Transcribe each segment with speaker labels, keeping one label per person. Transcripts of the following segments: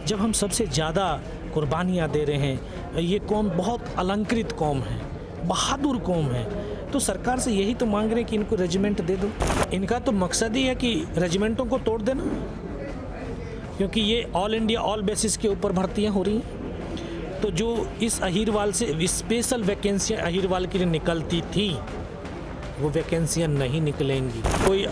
Speaker 1: जब हम सबसे ज़्यादा कुर्बानियाँ दे रहे हैं, ये कौम बहुत अलंकृत कौम है, बहादुर कौम है, तो सरकार से यही तो मांग रहे हैं कि इनको रेजिमेंट दे दो। इनका तो मकसद ही है कि रेजिमेंटों को तोड़ देना, क्योंकि ये ऑल इंडिया ऑल बेसिस के ऊपर भर्तियाँ हो रही हैं। तो जो इस अहीरवाल से स्पेशल वैकेंसियाँ अहीरवाल के लिए निकलती थी, वो वैकेंसियाँ नहीं निकलेंगी। कोई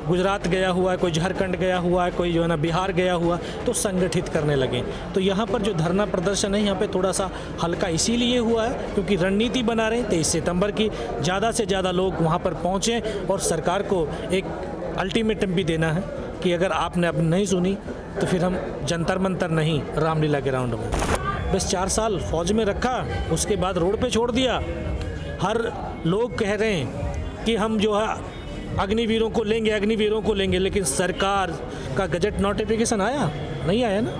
Speaker 1: गुजरात गया हुआ है, कोई झारखंड गया हुआ है, कोई जो है ना बिहार गया हुआ, तो संगठित करने लगे। तो यहाँ पर जो धरना प्रदर्शन है, यहाँ पे थोड़ा सा हल्का इसीलिए हुआ है क्योंकि रणनीति बना रहे हैं 23 सितंबर की, ज़्यादा से ज़्यादा लोग वहाँ पर पहुँचें और सरकार को एक अल्टीमेटम भी देना है कि अगर आपने अब नहीं सुनी तो फिर हम जंतर मंतर नहीं, रामलीला ग्राउंड में। बस 4 साल फौज में रखा, उसके बाद रोड पे छोड़ दिया। हर लोग कह रहे हैं कि हम जो है अग्निवीरों को लेंगे, लेकिन सरकार का गजट नोटिफिकेशन आया नहीं, आया ना।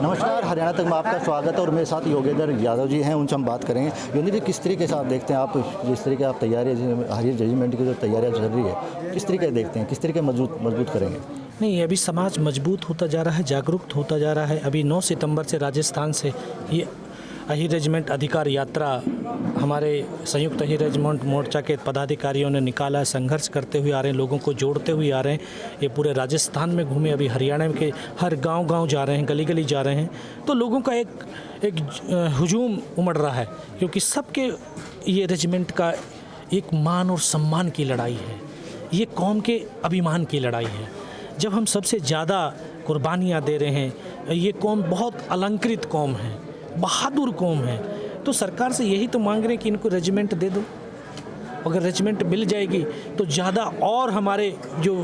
Speaker 2: नमस्कार, हरियाणा तक में आपका स्वागत है और मेरे साथ योगेंद्र यादव जी हैं, उनसे हम बात करेंगे। योगेंद्र जी, किस तरीके से आप देखते हैं, आप जिस तरीके आप तैयारी हरियाणा रेजिमेंट की जो तैयारियाँ चल रही है, किस तरीके देखते हैं, किस तरीके मजबूत करेंगे?
Speaker 1: नहीं, अभी समाज मजबूत होता जा रहा है, जागरूक होता जा रहा है। अभी 9 सितंबर से राजस्थान से ये अहीर रेजिमेंट अधिकार यात्रा हमारे संयुक्त अहीर रेजिमेंट मोर्चा के पदाधिकारियों ने निकाला। संघर्ष करते हुए आ रहे हैं, लोगों को जोड़ते हुए आ रहे हैं। ये पूरे राजस्थान में घूमे, अभी हरियाणा के हर गांव जा रहे हैं, गली गली जा रहे हैं। तो लोगों का एक हुजूम उमड़ रहा है, क्योंकि सबके ये रेजिमेंट का एक मान और सम्मान की लड़ाई है, ये कौम के अभिमान की लड़ाई है। जब हम सबसे ज़्यादा कुर्बानियाँ दे रहे हैं, ये कौम बहुत अलंकृत कौम है, बहादुर कौम है, तो सरकार से यही तो मांग रहे हैं कि इनको रेजिमेंट दे दो। अगर रेजिमेंट मिल जाएगी तो ज़्यादा और हमारे जो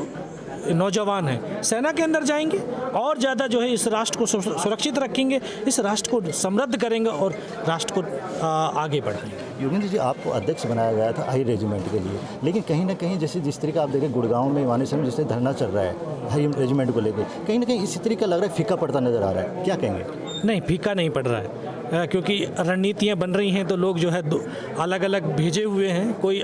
Speaker 1: नौजवान हैं सेना के अंदर जाएंगे और ज़्यादा जो है इस राष्ट्र को सुरक्षित रखेंगे, इस राष्ट्र को समृद्ध करेंगे और राष्ट्र को आगे बढ़ाएंगे।
Speaker 2: योगेंद्र जी, आपको अध्यक्ष बनाया गया था अहीर रेजिमेंट के लिए, लेकिन कहीं ना कहीं जैसे जिस तरीके आप देखें गुड़गांव में वानी में जिस धरना चल रहा है अहीर रेजिमेंट को लेकर, कहीं ना कहीं इसी तरीका लग रहा है फीका पड़ता नजर आ रहा है, क्या कहेंगे?
Speaker 1: नहीं, फीका नहीं पड़ रहा है, क्योंकि रणनीतियाँ बन रही हैं, तो लोग जो है अलग अलग भेजे हुए हैं। कोई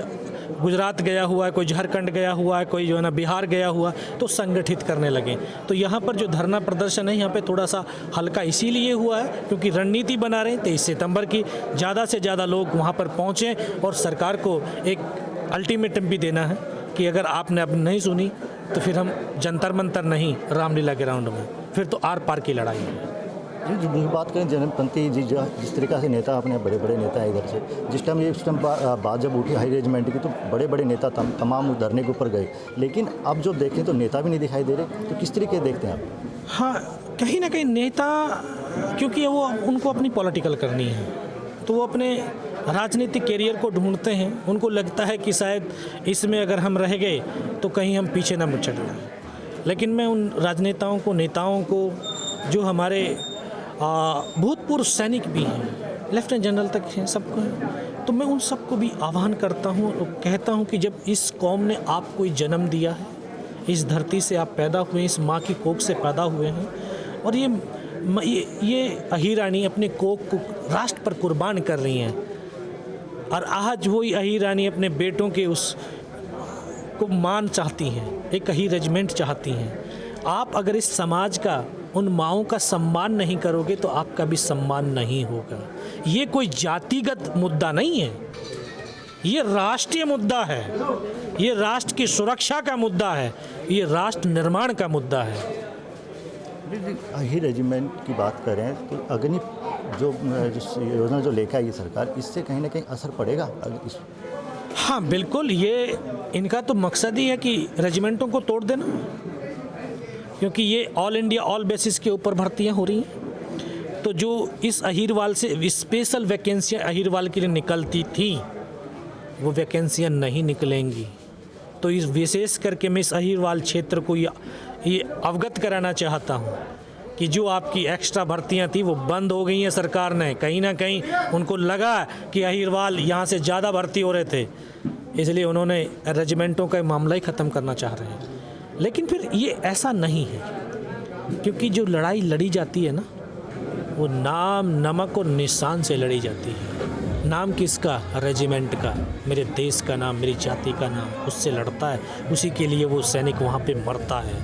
Speaker 1: गुजरात गया हुआ है, कोई झारखंड गया हुआ है, कोई जो है ना बिहार गया हुआ, तो संगठित करने लगे। तो यहाँ पर जो धरना प्रदर्शन है, यहाँ पे थोड़ा सा हल्का इसीलिए हुआ है क्योंकि रणनीति बना रहे हैं 23 सितंबर की, ज़्यादा से ज़्यादा लोग वहाँ पर पहुँचें और सरकार को एक अल्टीमेटम भी देना है कि अगर आपने अब नहीं सुनी तो फिर हम जंतर मंतर नहीं, रामलीला ग्राउंड में, फिर तो आर पार की लड़ाई है।
Speaker 2: जी, बात करें जनपंथी जी, जिस तरीक़ा से नेता अपने बड़े बड़े नेता है इधर से, जिस टाइम बात जब उठी हाई रेजिमेंट की तो बड़े बड़े नेता तमाम धरने के ऊपर गए, लेकिन अब जो देखें तो नेता भी नहीं दिखाई दे रहे, तो किस तरीके देखते हैं आप?
Speaker 1: हाँ, कहीं ना कहीं नेता, क्योंकि वो उनको अपनी पॉलिटिकल करनी है, तो वो अपने राजनीतिक कैरियर को ढूंढते हैं। उनको लगता है कि शायद इसमें अगर हम रह गए तो कहीं हम पीछे ना मुचड़ जाएं। लेकिन मैं उन राजनेताओं को, नेताओं को, जो हमारे भूतपूर्व सैनिक भी हैं, लेफ्टिनेंट जनरल तक हैं, सबको हैं, तो मैं उन सबको भी आह्वान करता हूँ और कहता हूँ कि जब इस कौम ने आपको जन्म दिया है, इस धरती से आप पैदा हुए, इस माँ की कोख से पैदा हुए हैं, और ये अहीरानी अपने कोख को राष्ट्र पर कुर्बान कर रही हैं, और आज वही अहीरानी अपने बेटों के उस को मान चाहती हैं, एक अहीर रेजिमेंट चाहती हैं। आप अगर इस समाज का, उन माँओं का सम्मान नहीं करोगे तो आपका भी सम्मान नहीं होगा। ये कोई जातिगत मुद्दा नहीं है, ये राष्ट्रीय मुद्दा है, ये राष्ट्र की सुरक्षा का मुद्दा है, ये राष्ट्र निर्माण का मुद्दा है।
Speaker 2: अहीर रेजिमेंट की बात करें तो अग्नि जो योजना जो लेकर आई सरकार, इससे कहीं ना कहीं असर पड़ेगा इस?
Speaker 1: हाँ बिल्कुल, ये इनका तो मकसद ही है कि रेजिमेंटों को तोड़ देना, क्योंकि ये ऑल इंडिया ऑल बेसिस के ऊपर भर्तियाँ हो रही हैं। तो जो इस अहीरवाल से स्पेशल वैकेंसियाँ अहीरवाल के लिए निकलती थी, वो वैकेंसियाँ नहीं निकलेंगी। तो इस विशेष करके मैं इस अहीरवाल क्षेत्र को ये अवगत कराना चाहता हूँ कि जो आपकी एक्स्ट्रा भर्तियाँ थी वो बंद हो गई हैं। सरकार ने कहीं ना कहीं उनको लगा कि अहीरवाल यहाँ से ज़्यादा भर्ती हो रहे थे, इसलिए उन्होंने रेजिमेंटों का मामला ही ख़त्म करना चाह रहे हैं। लेकिन फिर ये ऐसा नहीं है, क्योंकि जो लड़ाई लड़ी जाती है ना, वो नाम, नमक और निशान से लड़ी जाती है। नाम किसका? रेजिमेंट का, मेरे देश का नाम, मेरी जाति का नाम, उससे लड़ता है, उसी के लिए वो सैनिक वहाँ पे मरता है।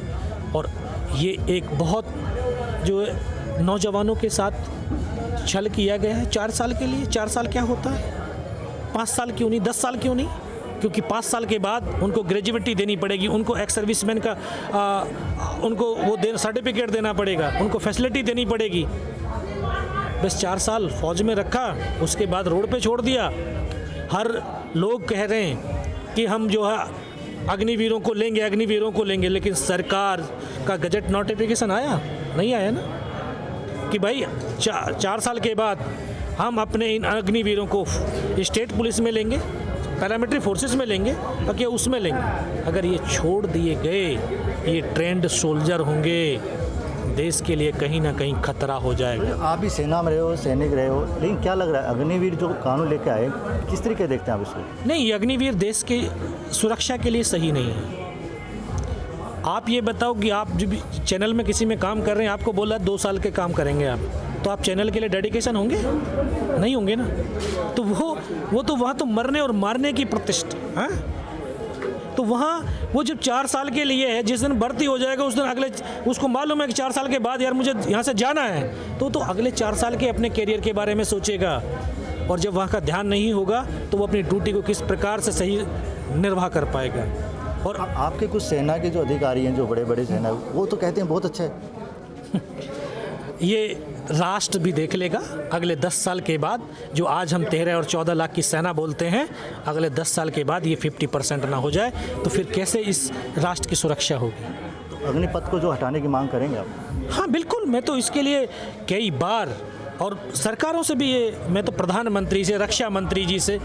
Speaker 1: और ये एक बहुत जो नौजवानों के साथ छल किया गया है 4 साल के लिए। 4 साल क्या होता है? 5 साल क्यों नहीं, 10 साल क्यों नहीं? क्योंकि 5 साल के बाद उनको ग्रेजुएटी देनी पड़ेगी, उनको एक्स सर्विसमैन का उनको वो सर्टिफिकेट देना पड़ेगा, उनको फैसिलिटी देनी पड़ेगी। बस 4 साल फौज में रखा, उसके बाद रोड पे छोड़ दिया। हर लोग कह रहे हैं कि हम जो है अग्निवीरों को लेंगे, अग्निवीरों को लेंगे, लेकिन सरकार का गजट नोटिफिकेशन आया नहीं? आया ना कि भाई 4 साल के बाद हम अपने इन अग्निवीरों को स्टेट पुलिस में लेंगे, पैरामिलिट्री फोर्सेस में लेंगे, और क्या उसमें लेंगे। अगर ये छोड़ दिए गए, ये ट्रेंड सोल्जर होंगे, देश के लिए कहीं ना कहीं खतरा हो जाएगा।
Speaker 2: आप भी सेना में रहे हो, सैनिक रहे हो, लेकिन क्या लग रहा है अग्निवीर जो कानून लेके आए, किस तरीके देखते हैं आप इसको?
Speaker 1: नहीं, ये अग्निवीर देश की सुरक्षा के लिए सही नहीं है। आप ये बताओ कि आप जो भी चैनल में किसी में काम कर रहे हैं, आपको बोला 2 साल के काम करेंगे आप, तो आप चैनल के लिए डेडिकेशन होंगे? नहीं होंगे ना। तो वो तो वहाँ तो मरने और मारने की प्रतिष्ठा है। तो वहाँ वो जब 4 साल के लिए है, जिस दिन भर्ती हो जाएगा उस दिन अगले उसको मालूम है कि 4 साल के बाद यार मुझे यहाँ से जाना है, तो अगले 4 साल के अपने कैरियर के बारे में सोचेगा। और जब वहाँ का ध्यान नहीं होगा तो वो अपनी ड्यूटी को किस प्रकार से सही निर्वाह कर पाएगा।
Speaker 2: और आपके कुछ सेना के जो अधिकारी हैं, जो बड़े बड़े सेना, वो तो कहते हैं बहुत अच्छा है।
Speaker 1: ये राष्ट्र भी देख लेगा अगले 10 साल के बाद। जो आज हम 13 और 14 लाख की सेना बोलते हैं, अगले 10 साल के बाद ये 50% ना हो जाए तो फिर कैसे इस राष्ट्र की सुरक्षा होगी?
Speaker 2: तो अग्निपथ को जो हटाने की मांग करेंगे आप?
Speaker 1: हाँ बिल्कुल, मैं तो इसके लिए कई बार और सरकारों से भी ये, मैं तो प्रधानमंत्री से, रक्षा मंत्री जी से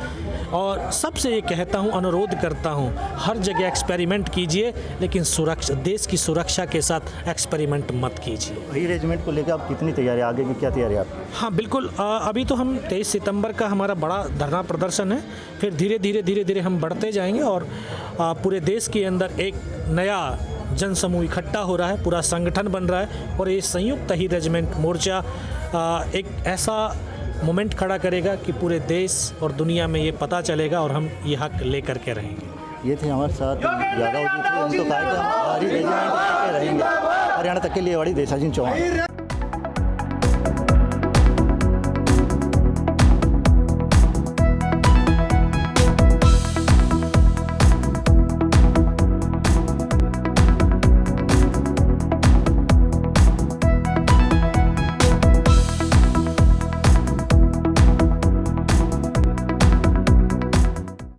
Speaker 1: और सबसे ये कहता हूँ, अनुरोध करता हूँ, हर जगह एक्सपेरिमेंट कीजिए, लेकिन सुरक्षा, देश की सुरक्षा के साथ एक्सपेरिमेंट मत कीजिए।
Speaker 2: वही रेजिमेंट को लेकर आप कितनी तैयारी, आगे की क्या तैयारी आप?
Speaker 1: हाँ बिल्कुल, अभी तो हम 23 सितंबर का हमारा बड़ा धरना प्रदर्शन है, फिर धीरे धीरे हम बढ़ते जाएंगे और पूरे देश के अंदर एक नया जनसमूह इकट्ठा हो रहा है, पूरा संगठन बन रहा है और ये संयुक्त ही रेजिमेंट मोर्चा एक ऐसा मोमेंट खड़ा करेगा कि पूरे देश और दुनिया में ये पता चलेगा और हम ये हक लेकर के रहेंगे।
Speaker 2: ये थे हमारे साथ यादव जी थे, उनको कहा कि हम हमारी रेजिमेंट रहेंगे। हरियाणा तक के लिए बड़ी देसाजी चौहान।